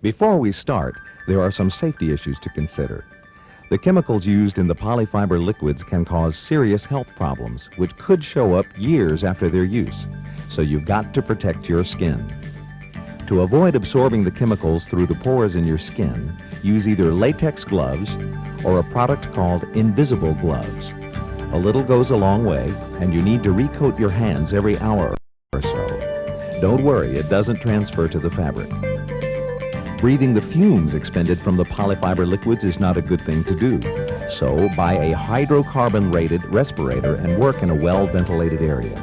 Before we start, there are some safety issues to consider. The chemicals used in the polyfiber liquids can cause serious health problems, which could show up years after their use, so you've got to protect your skin. To avoid absorbing the chemicals through the pores in your skin, use either latex gloves or a product called invisible gloves. A little goes a long way, and you need to recoat your hands every hour or so. Don't worry, it doesn't transfer to the fabric. Breathing the fumes expended from the polyfiber liquids is not a good thing to do, so buy a hydrocarbon-rated respirator and work in a well-ventilated area.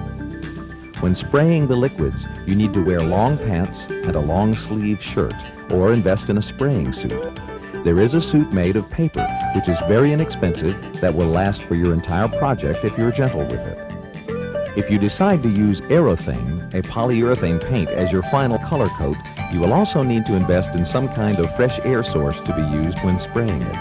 When spraying the liquids, you need to wear long pants and a long-sleeve shirt, or invest in a spraying suit. There is a suit made of paper, which is very inexpensive, that will last for your entire project if you're gentle with it. If you decide to use aerosane, a polyurethane paint, as your final color coat, you will also need to invest in some kind of fresh air source to be used when spraying it.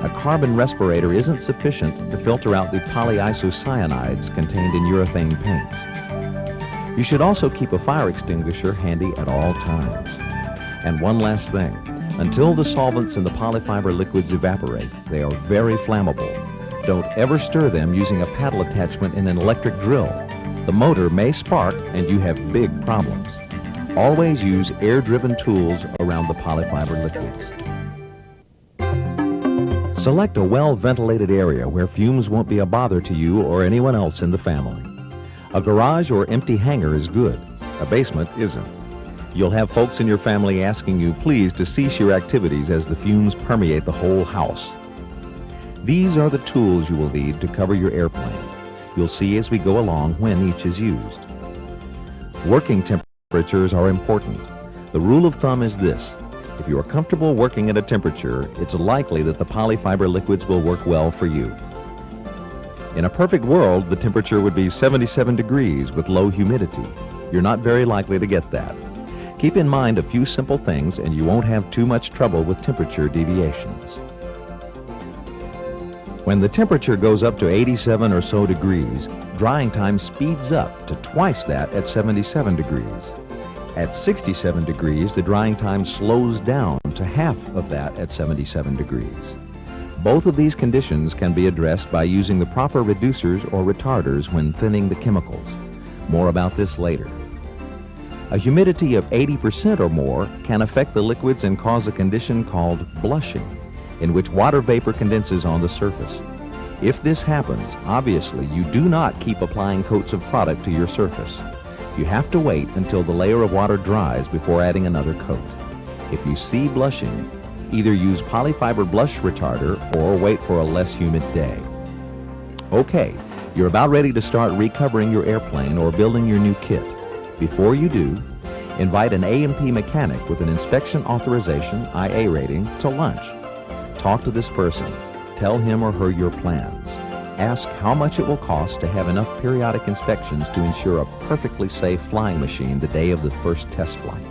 A carbon respirator isn't sufficient to filter out the polyisocyanides contained in urethane paints. You should also keep a fire extinguisher handy at all times. And one last thing, until the solvents in the polyfiber liquids evaporate, they are very flammable. Don't ever stir them using a paddle attachment in an electric drill. The motor may spark and you have big problems. Always use air-driven tools around the polyfiber liquids. Select a well-ventilated area where fumes won't be a bother to you or anyone else in the family. A garage or empty hangar is good. A basement isn't. You'll have folks in your family asking you please to cease your activities as the fumes permeate the whole house. These are the tools you will need to cover your airplane. You'll see as we go along when each is used. Working temperatures are important. The rule of thumb is this: if you are comfortable working at a temperature, it's likely that the polyfiber liquids will work well for you. In a perfect world, the temperature would be 77 degrees with low humidity. You're not very likely to get that. Keep in mind a few simple things and you won't have too much trouble with temperature deviations. When the temperature goes up to 87 or so degrees, drying time speeds up to twice that at 77 degrees. At 67 degrees, the drying time slows down to half of that at 77 degrees. Both of these conditions can be addressed by using the proper reducers or retarders when thinning the chemicals. More about this later. A humidity of 80% or more can affect the liquids and cause a condition called blushing, in which water vapor condenses on the surface. If this happens, obviously you do not keep applying coats of product to your surface. You have to wait until the layer of water dries before adding another coat. If you see blushing, either use polyfiber blush retarder or wait for a less humid day. Okay, you're about ready to start recovering your airplane or building your new kit. Before you do, invite an A&P mechanic with an inspection authorization, IA rating, to lunch. Talk to this person. Tell him or her your plans. Ask how much it will cost to have enough periodic inspections to ensure a perfectly safe flying machine the day of the first test flight.